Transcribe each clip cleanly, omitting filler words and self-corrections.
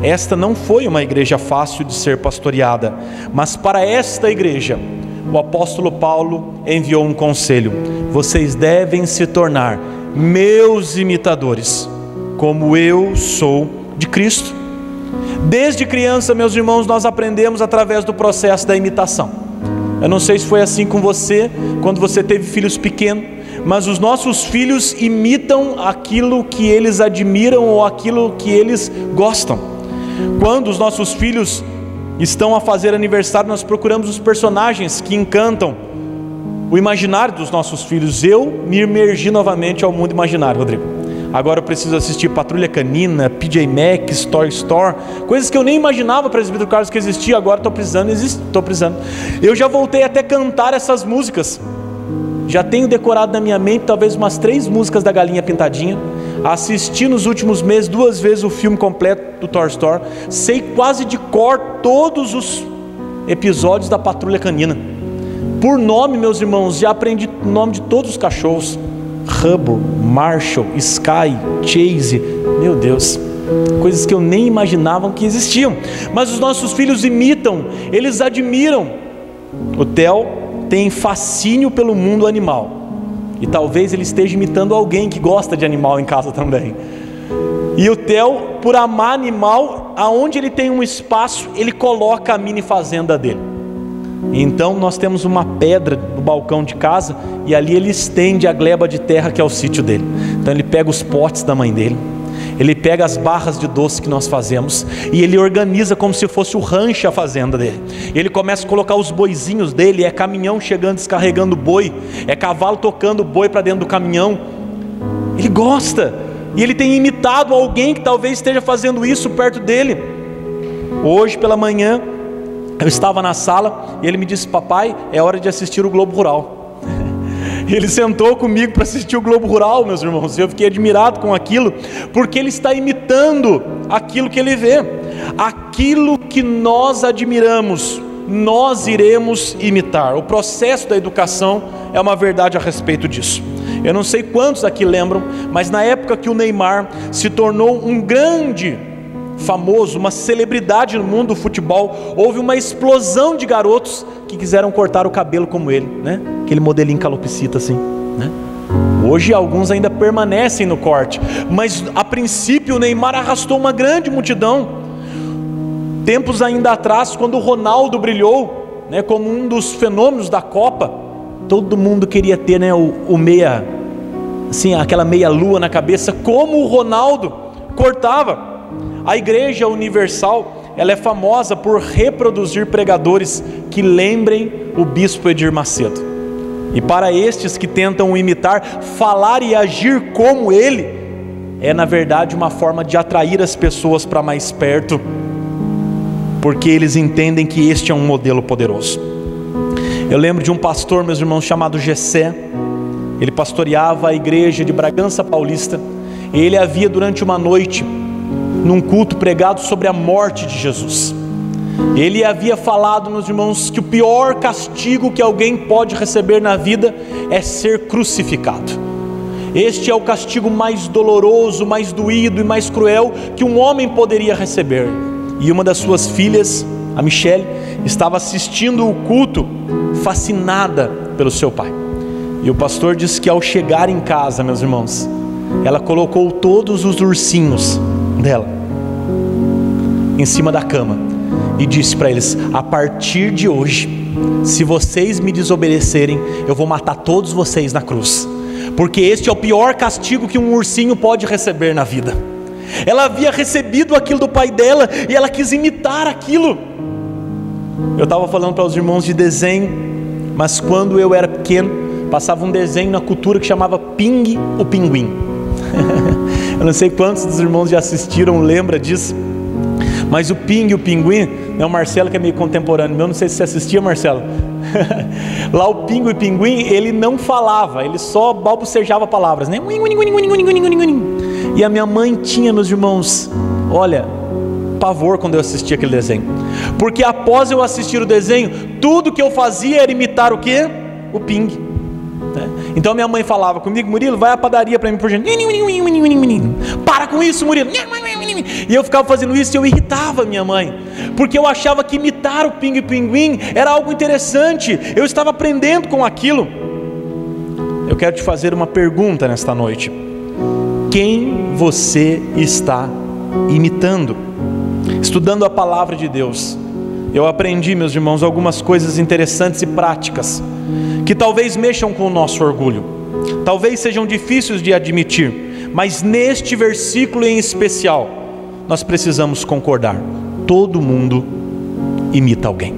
esta não foi uma igreja fácil de ser pastoreada, mas para esta igreja, o apóstolo Paulo enviou um conselho: vocês devem se tornar meus imitadores, como eu sou de Cristo. Desde criança, meus irmãos, nós aprendemos através do processo da imitação. Eu não sei se foi assim com você, quando você teve filhos pequenos, mas os nossos filhos imitam aquilo que eles admiram ou aquilo que eles gostam. Quando os nossos filhos estão a fazer aniversário, nós procuramos os personagens que encantam o imaginário dos nossos filhos. Eu me imergi novamente ao mundo imaginário, Rodrigo. Agora eu preciso assistir Patrulha Canina, PJ Masks, Toy Story, coisas que eu nem imaginava, Presbítero Carlos, que existia. Agora estou precisando. Eu já voltei até cantar essas músicas. Já tenho decorado na minha mente talvez umas 3 músicas da Galinha Pintadinha. Assisti nos últimos meses 2 vezes o filme completo do Toy Story. Sei quase de cor todos os episódios da Patrulha Canina. Por nome, meus irmãos, já aprendi o nome de todos os cachorros: Hubble, Marshall, Sky, Chase. Meu Deus, coisas que eu nem imaginava que existiam. Mas os nossos filhos imitam, eles admiram. O Theo tem fascínio pelo mundo animal, e talvez ele esteja imitando alguém que gosta de animal em casa também. E o Theo, por amar animal, aonde ele tem um espaço, ele coloca a mini fazenda dele. Então nós temos uma pedra no balcão de casa, e ali ele estende a gleba de terra que é o sítio dele. Então ele pega os potes da mãe dele, ele pega as barras de doce que nós fazemos, e ele organiza como se fosse o rancho a fazenda dele. Ele começa a colocar os boizinhos dele, é caminhão chegando descarregando boi, é cavalo tocando boi para dentro do caminhão. Ele gosta, e ele tem imitado alguém que talvez esteja fazendo isso perto dele. Hoje pela manhã eu estava na sala e ele me disse: papai, é hora de assistir o Globo Rural. Ele sentou comigo para assistir o Globo Rural, meus irmãos, e eu fiquei admirado com aquilo, porque ele está imitando aquilo que ele vê. Aquilo que nós admiramos, nós iremos imitar. O processo da educação é uma verdade a respeito disso. Eu não sei quantos aqui lembram, mas na época que o Neymar se tornou um grande famoso, uma celebridade no mundo do futebol, houve uma explosão de garotos que quiseram cortar o cabelo como ele, né? Aquele modelinho calopsita assim, né? Hoje alguns ainda permanecem no corte, mas a princípio o Neymar arrastou uma grande multidão. Tempos ainda atrás, quando o Ronaldo brilhou, né, como um dos fenômenos da Copa, todo mundo queria ter, né, o meia, assim, aquela meia lua na cabeça, como o Ronaldo cortava. A Igreja Universal, ela é famosa por reproduzir pregadores que lembrem o bispo Edir Macedo. E para estes que tentam imitar, falar e agir como ele, é na verdade uma forma de atrair as pessoas para mais perto, porque eles entendem que este é um modelo poderoso. Eu lembro de um pastor, meus irmãos, chamado Gessé. Ele pastoreava a igreja de Bragança Paulista, e ele havia durante uma noite, num culto, pregado sobre a morte de Jesus. Ele havia falado, meus irmãos, que o pior castigo que alguém pode receber na vida é ser crucificado. Este é o castigo mais doloroso, mais doído e mais cruel que um homem poderia receber. E uma das suas filhas, a Michele, estava assistindo o culto, fascinada pelo seu pai. E o pastor disse que ao chegar em casa, meus irmãos, ela colocou todos os ursinhos dela em cima da cama e disse para eles: a partir de hoje, se vocês me desobedecerem, eu vou matar todos vocês na cruz, porque este é o pior castigo que um ursinho pode receber na vida. Ela havia recebido aquilo do pai dela e ela quis imitar aquilo. Eu estava falando para os irmãos de desenho, mas quando eu era pequeno, passava um desenho na cultura que chamava Ping, o Pinguim. Eu não sei quantos dos irmãos já assistiram, lembra disso, mas o Ping e o Pinguim, né, o Marcelo que é meio contemporâneo meu, não sei se você assistia, Marcelo. Lá o Pingo e o Pinguim, ele não falava, ele só balbuciava palavras, né? E a minha mãe tinha, meus irmãos, olha, pavor quando eu assistia aquele desenho, porque após eu assistir o desenho, tudo que eu fazia era imitar o quê? O Ping. Então minha mãe falava comigo: Murilo, vai à padaria para mim por gentileza. Para com isso, Murilo. Pinguim. E eu ficava fazendo isso e eu irritava minha mãe, porque eu achava que imitar o Pinguim era algo interessante, eu estava aprendendo com aquilo. Eu quero te fazer uma pergunta nesta noite: quem você está imitando? Estudando a palavra de Deus, eu aprendi, meus irmãos, algumas coisas interessantes e práticas, que talvez mexam com o nosso orgulho, talvez sejam difíceis de admitir, mas neste versículo em especial, nós precisamos concordar: todo mundo imita alguém.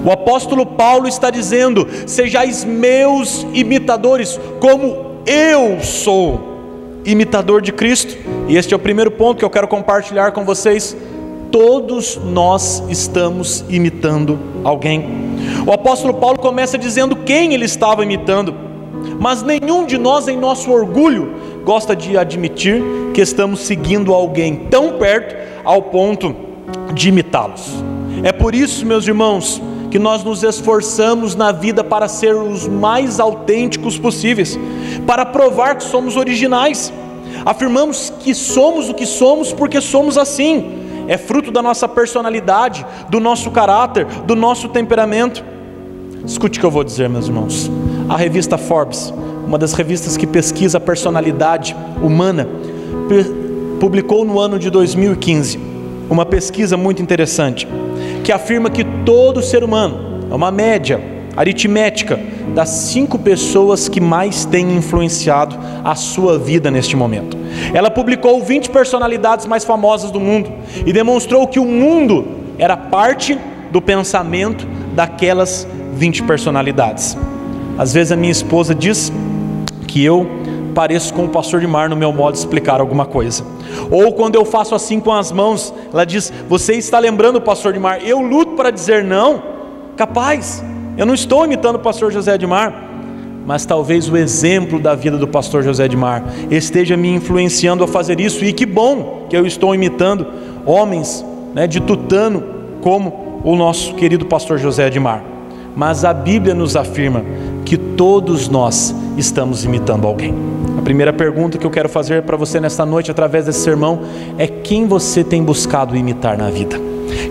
O apóstolo Paulo está dizendo: sejais meus imitadores, como eu sou imitador de Cristo. E este é o primeiro ponto que eu quero compartilhar com vocês. Todos nós estamos imitando alguém. O apóstolo Paulo começa dizendo quem ele estava imitando, mas nenhum de nós, em nosso orgulho, gosta de admitir que estamos seguindo alguém tão perto ao ponto de imitá-los. É por isso, meus irmãos, que nós nos esforçamos na vida para ser os mais autênticos possíveis, para provar que somos originais. Afirmamos que somos o que somos porque somos assim. É fruto da nossa personalidade, do nosso caráter, do nosso temperamento. Escute o que eu vou dizer, meus irmãos. A revista Forbes, uma das revistas que pesquisa a personalidade humana, publicou no ano de 2015 uma pesquisa muito interessante, que afirma que todo ser humano, é uma média aritmética das 5 pessoas que mais têm influenciado a sua vida neste momento. Ela publicou 20 personalidades mais famosas do mundo e demonstrou que o mundo era parte do pensamento daquelas 20 personalidades. Às vezes a minha esposa diz que eu pareço com o pastor Dimar no meu modo de explicar alguma coisa, ou quando eu faço assim com as mãos, ela diz: você está lembrando o pastor Dimar? Eu luto para dizer não, capaz, eu não estou imitando o pastor José Dimar, mas talvez o exemplo da vida do pastor José Dimar esteja me influenciando a fazer isso. E que bom que eu estou imitando homens, de tutano como o nosso querido pastor José Dimar. Mas a Bíblia nos afirma que todos nós estamos imitando alguém. A primeira pergunta que eu quero fazer para você nesta noite, através desse sermão, é: quem você tem buscado imitar na vida?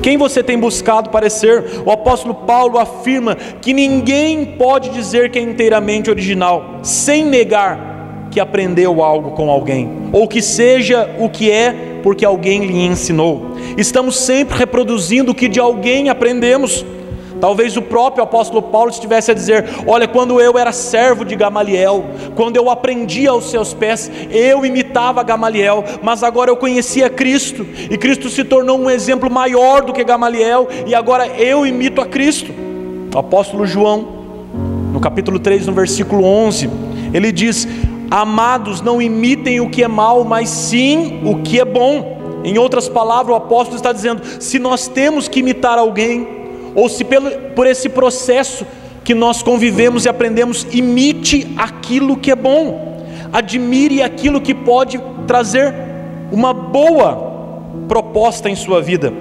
Quem você tem buscado parecer? O apóstolo Paulo afirma que ninguém pode dizer que é inteiramente original, sem negar que aprendeu algo com alguém, ou que seja o que é porque alguém lhe ensinou. Estamos sempre reproduzindo o que de alguém aprendemos. Talvez o próprio apóstolo Paulo estivesse a dizer: olha, quando eu era servo de Gamaliel, quando eu aprendia aos seus pés, eu imitava Gamaliel, mas agora eu conhecia Cristo, e Cristo se tornou um exemplo maior do que Gamaliel, e agora eu imito a Cristo. O apóstolo João, no capítulo 3, no versículo 11, ele diz: amados, não imitem o que é mal, mas sim o que é bom. Em outras palavras, o apóstolo está dizendo: se nós temos que imitar alguém, ou se por esse processo que nós convivemos e aprendemos, imite aquilo que é bom, admire aquilo que pode trazer uma boa proposta em sua vida.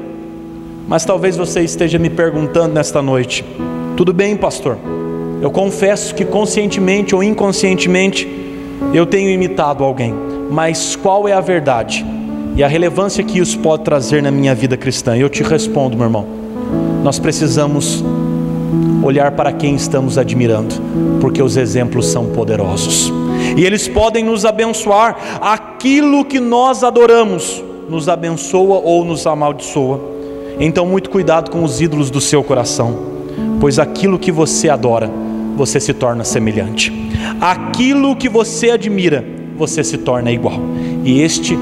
Mas talvez você esteja me perguntando nesta noite: tudo bem, pastor, eu confesso que conscientemente ou inconscientemente eu tenho imitado alguém, mas qual é a verdade e a relevância que isso pode trazer na minha vida cristã? E eu te respondo, meu irmão: nós precisamos olhar para quem estamos admirando, porque os exemplos são poderosos e eles podem nos abençoar. Aquilo que nós adoramos nos abençoa ou nos amaldiçoa. Então muito cuidado com os ídolos do seu coração, pois aquilo que você adora, você se torna semelhante. Aquilo que você admira, você se torna igual. E este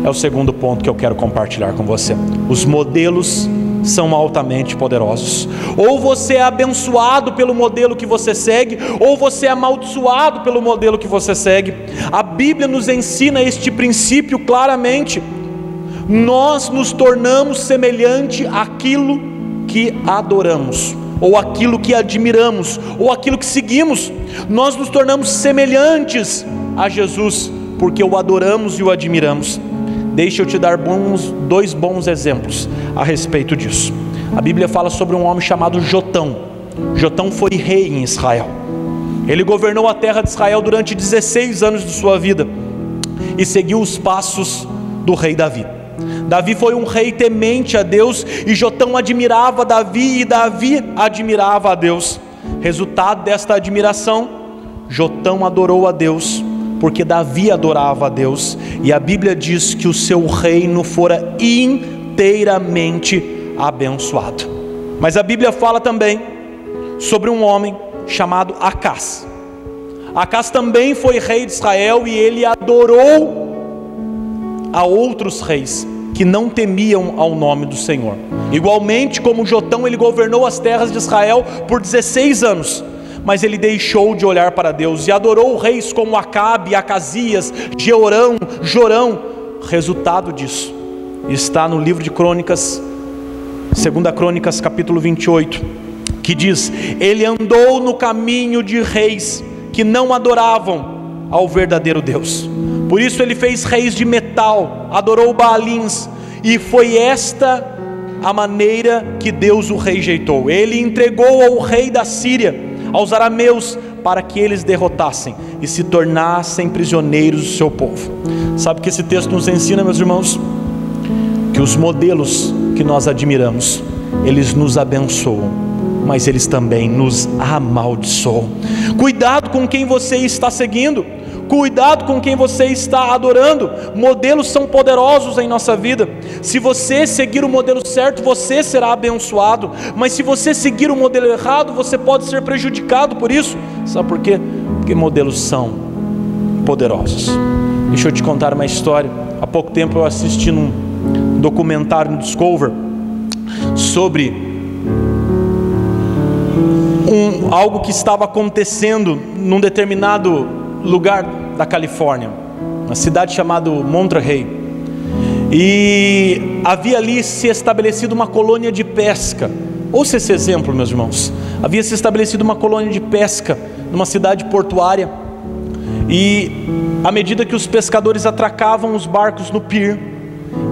é o segundo ponto que eu quero compartilhar com você. Os modelos são altamente poderosos. Ou você é abençoado pelo modelo que você segue, ou você é amaldiçoado pelo modelo que você segue. A Bíblia nos ensina este princípio claramente. Nós nos tornamos semelhante àquilo que adoramos, ou aquilo que admiramos, ou aquilo que seguimos. Nós nos tornamos semelhantes a Jesus, porque o adoramos e o admiramos. Deixa eu te dar dois bons exemplos a respeito disso. A Bíblia fala sobre um homem chamado Jotão. Jotão foi rei em Israel. Ele governou a terra de Israel durante 16 anos de sua vida e seguiu os passos do rei Davi. Davi foi um rei temente a Deus, e Jotão admirava Davi, e Davi admirava a Deus. Resultado desta admiração, Jotão adorou a Deus, porque Davi adorava a Deus, e a Bíblia diz que o seu reino fora inteiramente abençoado. Mas a Bíblia fala também sobre um homem chamado Acás. Acás também foi rei de Israel, e ele adorou a outros reis que não temiam ao nome do Senhor. Igualmente como Jotão, ele governou as terras de Israel por 16 anos, mas ele deixou de olhar para Deus e adorou reis como Acabe, Acasias, Jeorão, Jorão. Resultado disso está no livro de Crônicas, 2 Crônicas capítulo 28, que diz: ele andou no caminho de reis que não adoravam ao verdadeiro Deus. Por isso ele fez reis de metal, adorou Baalins, e foi esta a maneira que Deus o rejeitou. Ele entregou ao rei da Síria, aos arameus, para que eles derrotassem e se tornassem prisioneiros do seu povo. Sabe o que esse texto nos ensina, meus irmãos? Que os modelos que nós admiramos, eles nos abençoam, mas eles também nos amaldiçoam. Cuidado com quem você está seguindo, cuidado com quem você está adorando. Modelos são poderosos em nossa vida. Se você seguir o modelo certo, você será abençoado, mas se você seguir o modelo errado, você pode ser prejudicado por isso. Sabe por quê? Porque modelos são poderosos. Deixa eu te contar uma história. Há pouco tempo eu assisti num documentário no Discovery sobre algo que estava acontecendo num determinado lugar da Califórnia, uma cidade chamada Monterey, e havia ali se estabelecido uma colônia de pesca. Ouça esse exemplo, meus irmãos. Havia se estabelecido uma colônia de pesca numa cidade portuária, e à medida que os pescadores atracavam os barcos no pier,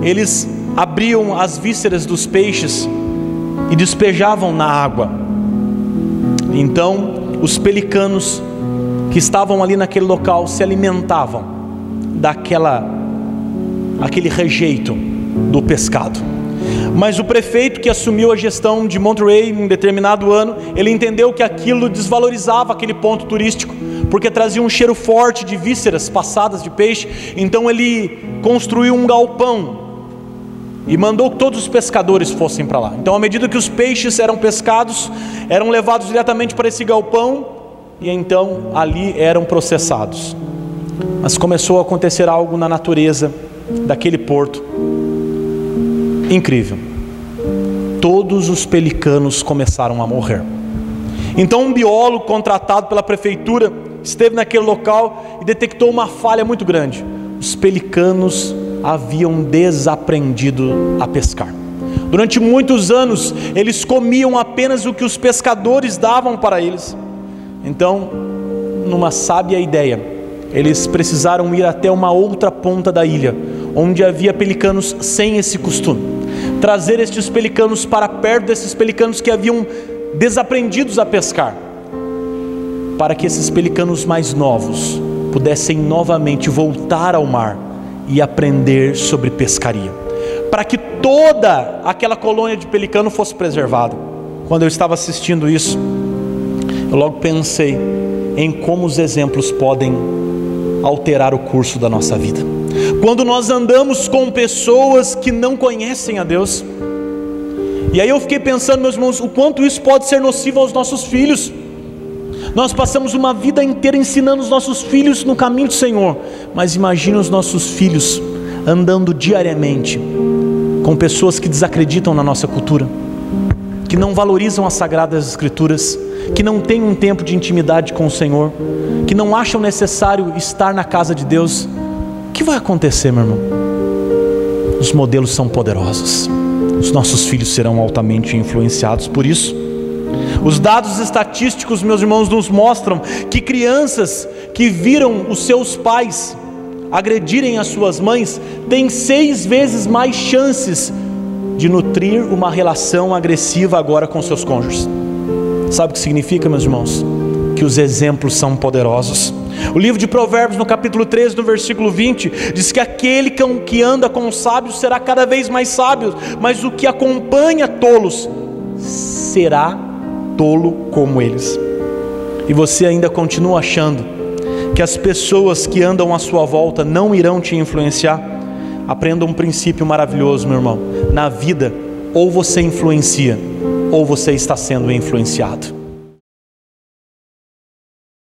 eles abriam as vísceras dos peixes e despejavam na água. Então os pelicanos que estavam ali naquele local se alimentavam daquele rejeito do pescado. Mas o prefeito que assumiu a gestão de Monterey em determinado ano, ele entendeu que aquilo desvalorizava aquele ponto turístico, porque trazia um cheiro forte de vísceras passadas de peixe. Então ele construiu um galpão e mandou que todos os pescadores fossem para lá. Então, à medida que os peixes eram pescados, eram levados diretamente para esse galpão, e então ali eram processados. Mas começou a acontecer algo na natureza daquele porto incrível. Todos os pelicanos começaram a morrer. Então um biólogo contratado pela prefeitura esteve naquele local e detectou uma falha muito grande. Os pelicanos haviam desaprendido a pescar. Durante muitos anos eles comiam apenas o que os pescadores davam para eles. Então, numa sábia ideia, eles precisaram ir até uma outra ponta da ilha, onde havia pelicanos sem esse costume, trazer estes pelicanos para perto desses pelicanos que haviam desaprendidos a pescar, para que esses pelicanos mais novos pudessem novamente voltar ao mar e aprender sobre pescaria, para que toda aquela colônia de pelicano fosse preservada. Quando eu estava assistindo isso, eu logo pensei em como os exemplos podem alterar o curso da nossa vida. Quando nós andamos com pessoas que não conhecem a Deus, e aí eu fiquei pensando, meus irmãos, o quanto isso pode ser nocivo aos nossos filhos. Nós passamos uma vida inteira ensinando os nossos filhos no caminho do Senhor, mas imagine os nossos filhos andando diariamente com pessoas que desacreditam na nossa cultura, que não valorizam as Sagradas Escrituras, que não têm um tempo de intimidade com o Senhor, que não acham necessário estar na casa de Deus. O que vai acontecer, meu irmão? Os modelos são poderosos. Os nossos filhos serão altamente influenciados por isso. Os dados estatísticos, meus irmãos, nos mostram que crianças que viram os seus pais agredirem as suas mães têm 6 vezes mais chances de nutrir uma relação agressiva agora com seus cônjuges. Sabe o que significa, meus irmãos? Que os exemplos são poderosos. O livro de Provérbios, no capítulo 13, no versículo 20, diz que aquele que anda com os sábios será cada vez mais sábio, mas o que acompanha tolos será tolo como eles. E você ainda continua achando que as pessoas que andam à sua volta não irão te influenciar? Aprenda um princípio maravilhoso, meu irmão. Na vida, ou você influencia, ou você está sendo influenciado.